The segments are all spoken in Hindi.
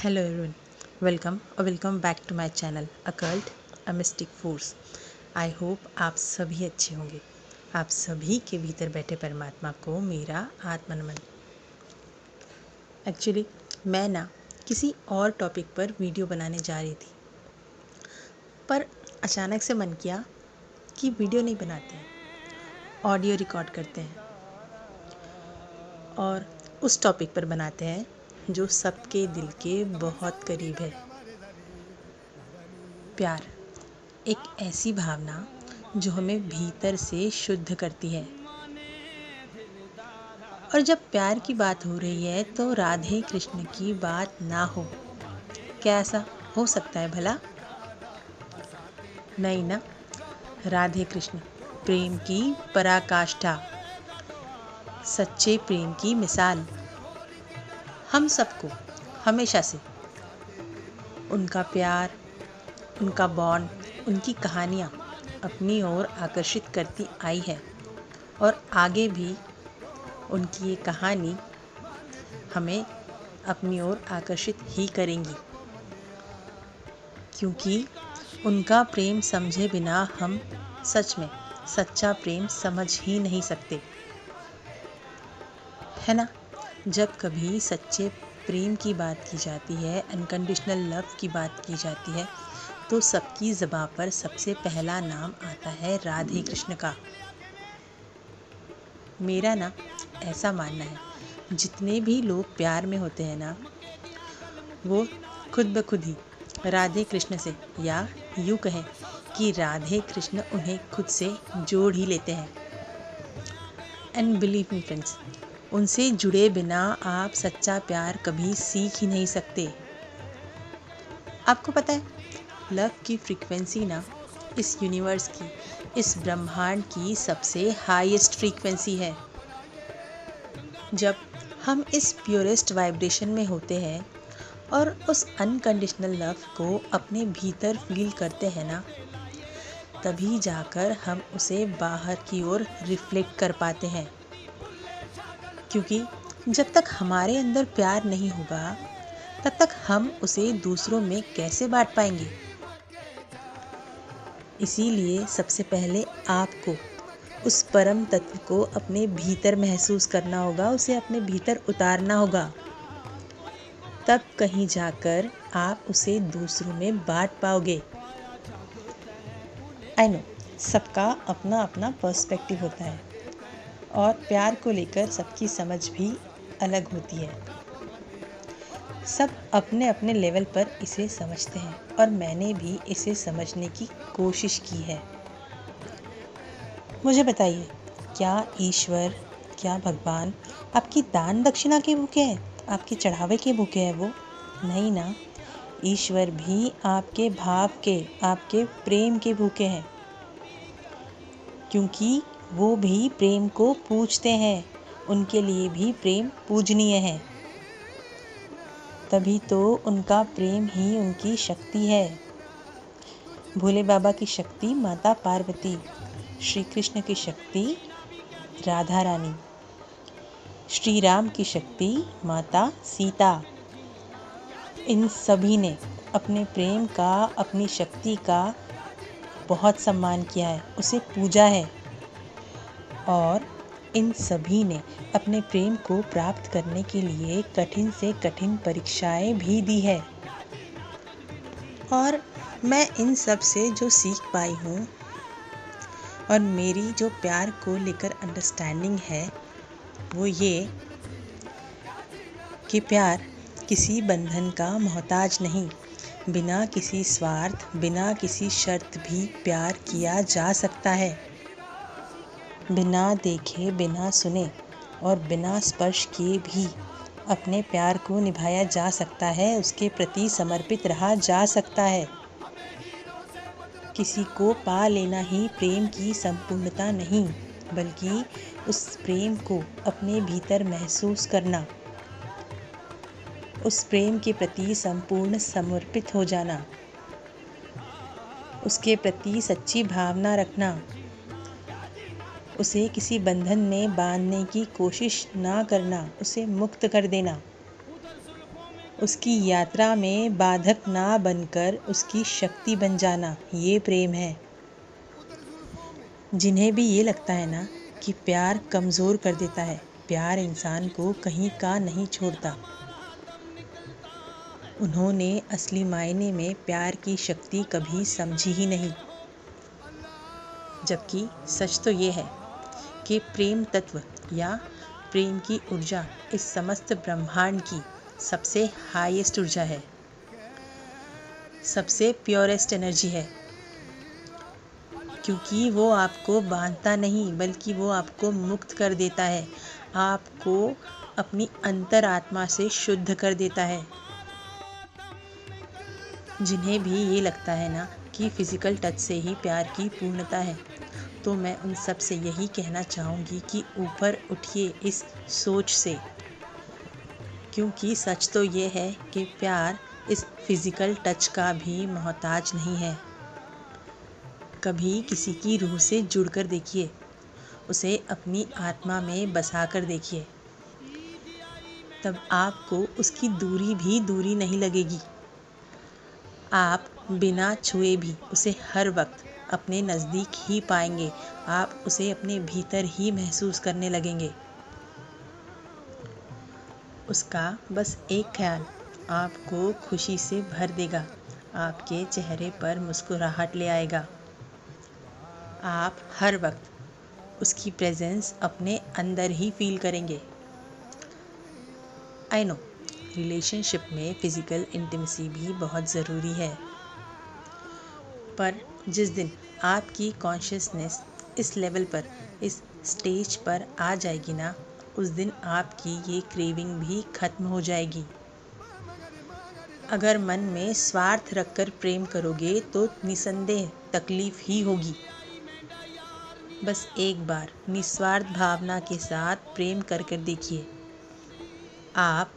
Hello everyone, welcome back to my channel Occult A Mystic Force। I hope आप सभी अच्छे होंगे। आप सभी के भीतर बैठे परमात्मा को मेरा आत्मा नमन। एक्चुअली मैं ना किसी और टॉपिक पर वीडियो बनाने जा रही थी, पर अचानक से मन किया कि वीडियो नहीं बनाते हैं, ऑडियो रिकॉर्ड करते हैं और उस टॉपिक पर बनाते हैं जो सबके दिल के बहुत करीब है। प्यार एक ऐसी भावना जो हमें भीतर से शुद्ध करती है। और जब प्यार की बात हो रही है तो राधे कृष्ण की बात ना हो, क्या ऐसा हो सकता है भला? नहीं ना। राधे कृष्ण प्रेम की पराकाष्ठा, सच्चे प्रेम की मिसाल। हम सबको हमेशा से उनका प्यार, उनका बॉन्ड, उनकी कहानियाँ अपनी ओर आकर्षित करती आई है और आगे भी उनकी ये कहानी हमें अपनी ओर आकर्षित ही करेंगी, क्योंकि उनका प्रेम समझे बिना हम सच में सच्चा प्रेम समझ ही नहीं सकते, है ना। जब कभी सच्चे प्रेम की बात की जाती है, अनकंडीशनल लव की बात की जाती है, तो सबकी ज़बां पर सबसे पहला नाम आता है राधे कृष्ण का। मेरा ना ऐसा मानना है, जितने भी लोग प्यार में होते हैं ना, वो खुद ब खुद ही राधे कृष्ण से, या यूँ कहें कि राधे कृष्ण उन्हें खुद से जोड़ ही लेते हैं। एंड बिलीव मी फ्रेंड्स, उनसे जुड़े बिना आप सच्चा प्यार कभी सीख ही नहीं सकते। आपको पता है, लव की फ्रीक्वेंसी ना इस यूनिवर्स की, इस ब्रह्मांड की सबसे हाईएस्ट फ्रीक्वेंसी है। जब हम इस प्योरेस्ट वाइब्रेशन में होते हैं और उस अनकंडीशनल लव को अपने भीतर फील करते हैं ना, तभी जाकर हम उसे बाहर की ओर रिफ्लेक्ट कर पाते हैं। क्योंकि जब तक हमारे अंदर प्यार नहीं होगा, तब तक हम उसे दूसरों में कैसे बांट पाएंगे। इसीलिए सबसे पहले आपको उस परम तत्व को अपने भीतर महसूस करना होगा, उसे अपने भीतर उतारना होगा, तब कहीं जाकर आप उसे दूसरों में बांट पाओगे। आई नो, सबका अपना अपना पर्सपेक्टिव होता है और प्यार को लेकर सबकी समझ भी अलग होती है। सब अपने अपने लेवल पर इसे समझते हैं और मैंने भी इसे समझने की कोशिश की है। मुझे बताइए, क्या ईश्वर, क्या भगवान आपकी दान दक्षिणा के भूखे हैं, आपके चढ़ावे के भूखे हैं? वो नहीं ना। ईश्वर भी आपके भाव के, आपके प्रेम के भूखे हैं, क्योंकि वो भी प्रेम को पूजते हैं। उनके लिए भी प्रेम पूजनीय है। तभी तो उनका प्रेम ही उनकी शक्ति है। भोले बाबा की शक्ति माता पार्वती, श्री कृष्ण की शक्ति राधा रानी, श्री राम की शक्ति माता सीता। इन सभी ने अपने प्रेम का, अपनी शक्ति का बहुत सम्मान किया है, उसे पूजा है। और इन सभी ने अपने प्रेम को प्राप्त करने के लिए कठिन से कठिन परीक्षाएं भी दी है। और मैं इन सब से जो सीख पाई हूँ और मेरी जो प्यार को लेकर अंडरस्टैंडिंग है, वो ये कि प्यार किसी बंधन का मोहताज नहीं। बिना किसी स्वार्थ, बिना किसी शर्त भी प्यार किया जा सकता है। बिना देखे, बिना सुने और बिना स्पर्श किए भी अपने प्यार को निभाया जा सकता है, उसके प्रति समर्पित रहा जा सकता है। किसी को पा लेना ही प्रेम की संपूर्णता नहीं, बल्कि उस प्रेम को अपने भीतर महसूस करना, उस प्रेम के प्रति संपूर्ण समर्पित हो जाना, उसके प्रति सच्ची भावना रखना, उसे किसी बंधन में बांधने की कोशिश ना करना, उसे मुक्त कर देना। उसकी यात्रा में बाधक ना बनकर उसकी शक्ति बन जाना, ये प्रेम है। जिन्हें भी ये लगता है ना कि प्यार कमज़ोर कर देता है, प्यार इंसान को कहीं का नहीं छोड़ता, उन्होंने असली मायने में प्यार की शक्ति कभी समझी ही नहीं। जबकि सच तो ये है कि प्रेम तत्व या प्रेम की ऊर्जा इस समस्त ब्रह्मांड की सबसे हाईएस्ट ऊर्जा है, सबसे प्योरेस्ट एनर्जी है, क्योंकि वो आपको बांधता नहीं बल्कि वो आपको मुक्त कर देता है, आपको अपनी अंतरात्मा से शुद्ध कर देता है। जिन्हें भी ये लगता है ना कि फिज़िकल टच से ही प्यार की पूर्णता है, तो मैं उन सब से यही कहना चाहूँगी कि ऊपर उठिए इस सोच से, क्योंकि सच तो ये है कि प्यार इस फिज़िकल टच का भी मोहताज नहीं है। कभी किसी की रूह से जुड़कर देखिए, उसे अपनी आत्मा में बसा कर देखिए, तब आपको उसकी दूरी भी दूरी नहीं लगेगी। आप बिना छुए भी उसे हर वक्त अपने नज़दीक ही पाएंगे, आप उसे अपने भीतर ही महसूस करने लगेंगे। उसका बस एक ख्याल आपको खुशी से भर देगा, आपके चेहरे पर मुस्कुराहट ले आएगा। आप हर वक्त उसकी प्रेजेंस अपने अंदर ही फील करेंगे। आई नो रिलेशनशिप में फ़िज़िकल इंटीमेसी भी बहुत ज़रूरी है, पर जिस दिन आपकी कॉन्शियसनेस इस लेवल पर, इस स्टेज पर आ जाएगी ना, उस दिन आपकी ये क्रेविंग भी ख़त्म हो जाएगी। अगर मन में स्वार्थ रखकर प्रेम करोगे तो निसंदेह तकलीफ़ ही होगी। बस एक बार निस्वार्थ भावना के साथ प्रेम कर देखिए, आप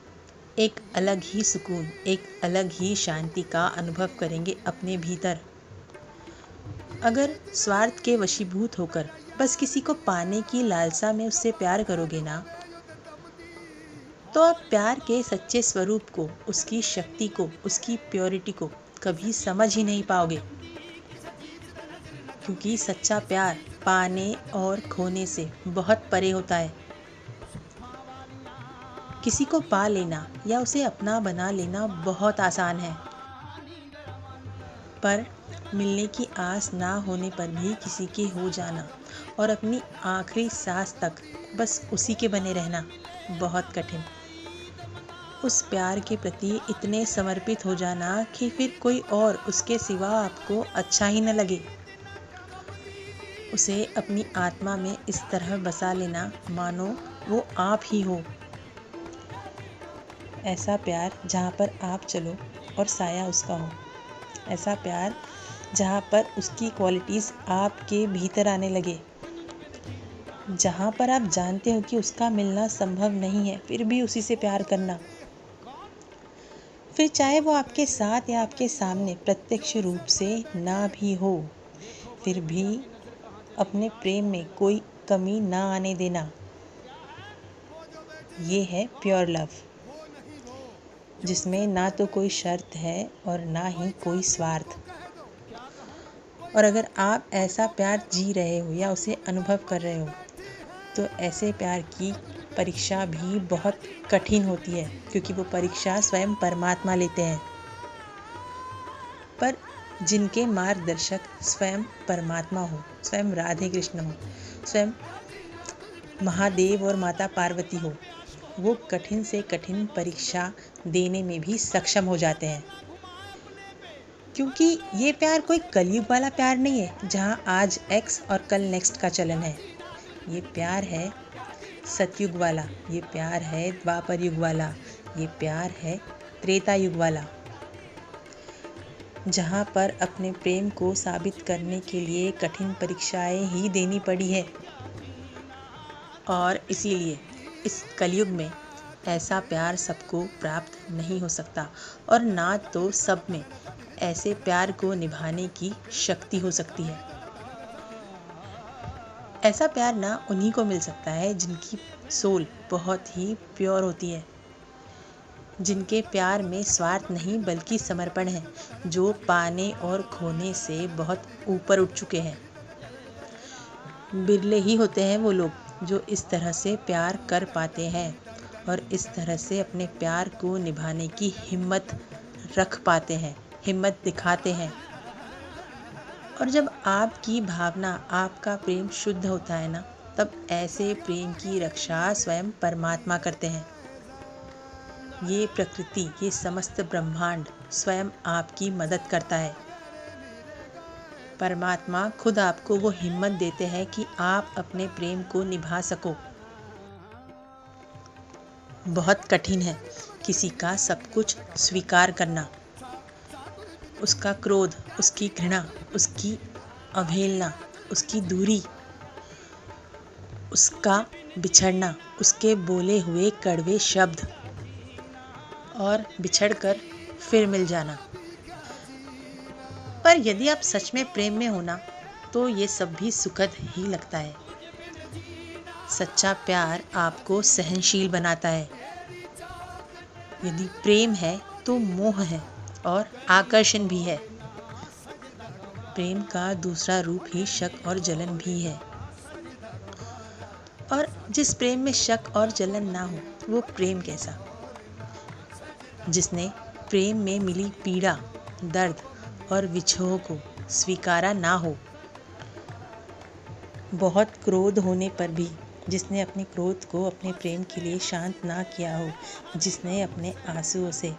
एक अलग ही सुकून, एक अलग ही शांति का अनुभव करेंगे अपने भीतर। अगर स्वार्थ के वशीभूत होकर बस किसी को पाने की लालसा में उससे प्यार करोगे ना, तो आप प्यार के सच्चे स्वरूप को, उसकी शक्ति को, उसकी प्योरिटी को कभी समझ ही नहीं पाओगे, क्योंकि सच्चा प्यार पाने और खोने से बहुत परे होता है। किसी को पा लेना या उसे अपना बना लेना बहुत आसान है, पर मिलने की आस ना होने पर भी किसी के हो जाना और अपनी आखिरी सांस तक बस उसी के बने रहना बहुत कठिन। उस प्यार के प्रति इतने समर्पित हो जाना कि फिर कोई और उसके सिवा आपको अच्छा ही न लगे। उसे अपनी आत्मा में इस तरह बसा लेना मानो वो आप ही हो। ऐसा प्यार जहाँ पर आप चलो और साया उसका हो, ऐसा प्यार जहाँ पर उसकी क्वालिटीज़ आपके भीतर आने लगे, जहाँ पर आप जानते हो कि उसका मिलना संभव नहीं है, फिर भी उसी से प्यार करना। फिर चाहे वो आपके साथ या आपके सामने प्रत्यक्ष रूप से ना भी हो, फिर भी अपने प्रेम में कोई कमी ना आने देना। ये है प्योर लव, जिसमें ना तो कोई शर्त है और ना ही कोई स्वार्थ। और अगर आप ऐसा प्यार जी रहे हो या उसे अनुभव कर रहे हो, तो ऐसे प्यार की परीक्षा भी बहुत कठिन होती है, क्योंकि वो परीक्षा स्वयं परमात्मा लेते हैं। पर जिनके मार्गदर्शक स्वयं परमात्मा हो, स्वयं राधे कृष्ण हो, स्वयं महादेव और माता पार्वती हो, वो कठिन से कठिन परीक्षा देने में भी सक्षम हो जाते हैं। क्योंकि ये प्यार कोई कलयुग वाला प्यार नहीं है, जहाँ आज एक्स और कल नेक्स्ट का चलन है। ये प्यार है सतयुग वाला, ये प्यार है द्वापर युग वाला, ये प्यार है त्रेता युग वाला, जहाँ पर अपने प्रेम को साबित करने के लिए कठिन परीक्षाएं ही देनी पड़ी है। और इसीलिए इस कलयुग में ऐसा प्यार सबको प्राप्त नहीं हो सकता, और ना तो सब में ऐसे प्यार को निभाने की शक्ति हो सकती है। ऐसा प्यार ना उन्हीं को मिल सकता है जिनकी सोल बहुत ही प्योर होती है। जिनके प्यार में स्वार्थ नहीं बल्कि समर्पण है, जो पाने और खोने से बहुत ऊपर उठ चुके हैं। बिरले ही होते हैं वो लोग जो इस तरह से प्यार कर पाते हैं और इस तरह से अपने प्यार को निभाने की हिम्मत रख पाते हैं, हिम्मत दिखाते हैं। और जब आपकी भावना, आपका प्रेम शुद्ध होता है ना, तब ऐसे प्रेम की रक्षा स्वयं परमात्मा करते हैं। ये प्रकृति, ये समस्त ब्रह्मांड स्वयं आपकी मदद करता है। परमात्मा खुद आपको वो हिम्मत देते हैं कि आप अपने प्रेम को निभा सको। बहुत कठिन है किसी का सब कुछ स्वीकार करना, उसका क्रोध, उसकी घृणा, उसकी अवहेलना, उसकी दूरी, उसका बिछड़ना, उसके बोले हुए कड़वे शब्द और बिछड़कर फिर मिल जाना। पर यदि आप सच में प्रेम में हो ना, तो ये सब भी सुखद ही लगता है। सच्चा प्यार आपको सहनशील बनाता है। यदि प्रेम है तो मोह है और आकर्षण भी है। प्रेम का दूसरा रूप ही शक और जलन भी है। और जिस प्रेम में शक और जलन ना हो, वो प्रेम कैसा? जिसने प्रेम में मिली पीड़ा, दर्द और विछोह को स्वीकारा ना हो। बहुत क्रोध होने पर भी जिसने अपने क्रोध को अपने प्रेम के लिए शांत ना किया हो, जिसने अपने आंसुओं से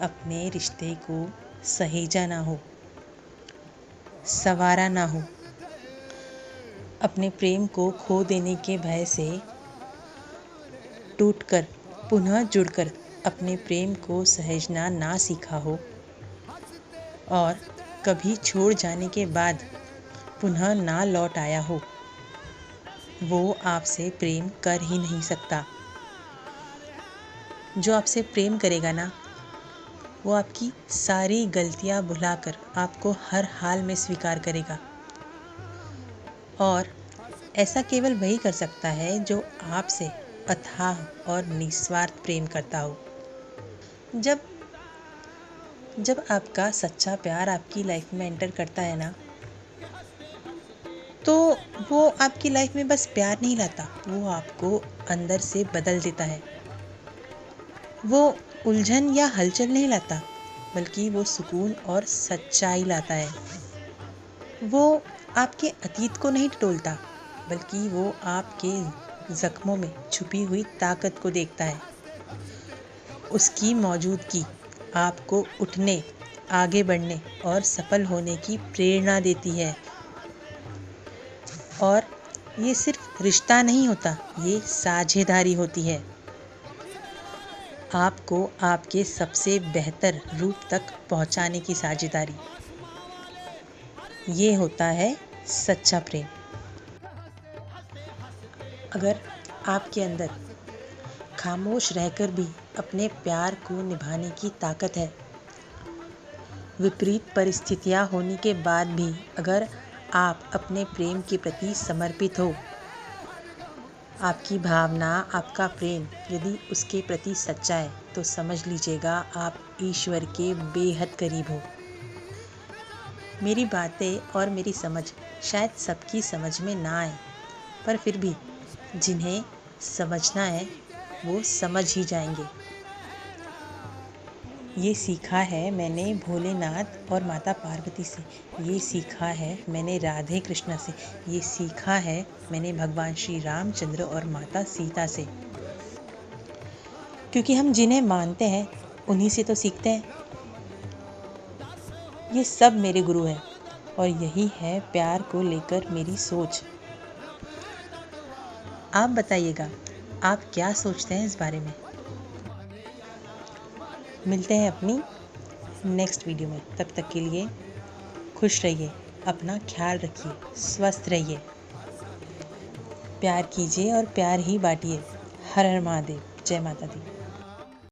अपने रिश्ते को सहेजा ना हो, संवारा ना हो, अपने प्रेम को खो देने के भय से टूटकर पुनः जुड़कर अपने प्रेम को सहेजना ना सीखा हो और कभी छोड़ जाने के बाद पुनः ना लौट आया हो, वो आपसे प्रेम कर ही नहीं सकता। जो आपसे प्रेम करेगा ना, वो आपकी सारी गलतियां भुलाकर आपको हर हाल में स्वीकार करेगा। और ऐसा केवल वही कर सकता है जो आपसे अथाह और निस्वार्थ प्रेम करता हो। जब आपका सच्चा प्यार आपकी लाइफ में एंटर करता है ना, तो वो आपकी लाइफ में बस प्यार नहीं लाता, वो आपको अंदर से बदल देता है। वो उलझन या हलचल नहीं लाता, बल्कि वो सुकून और सच्चाई लाता है। वो आपके अतीत को नहीं टटोलता, बल्कि वो आपके जख्मों में छुपी हुई ताकत को देखता है। उसकी मौजूदगी आपको उठने, आगे बढ़ने और सफल होने की प्रेरणा देती है। और ये सिर्फ रिश्ता नहीं होता, ये साझेदारी होती है। आपको आपके सबसे बेहतर रूप तक पहुंचाने की साझेदारी। ये होता है सच्चा प्रेम। अगर आपके अंदर खामोश रहकर भी अपने प्यार को निभाने की ताकत है, विपरीत परिस्थितियां होने के बाद भी अगर आप अपने प्रेम के प्रति समर्पित हो, आपकी भावना, आपका प्रेम यदि उसके प्रति सच्चा है, तो समझ लीजिएगा आप ईश्वर के बेहद करीब हो। मेरी बातें और मेरी समझ शायद सबकी समझ में ना आए, पर फिर भी जिन्हें समझना है वो समझ ही जाएंगे। ये सीखा है मैंने भोलेनाथ और माता पार्वती से, ये सीखा है मैंने राधे कृष्णा से, ये सीखा है मैंने भगवान श्री रामचंद्र और माता सीता से। क्योंकि हम जिन्हें मानते हैं उन्हीं से तो सीखते हैं। ये सब मेरे गुरु हैं और यही है प्यार को लेकर मेरी सोच। आप बताइएगा, आप क्या सोचते हैं इस बारे में? मिलते हैं अपनी नेक्स्ट वीडियो में। तब तक के लिए खुश रहिए, अपना ख्याल रखिए, स्वस्थ रहिए, प्यार कीजिए और प्यार ही बांटिए। हर हर महादेव। जय माता दी।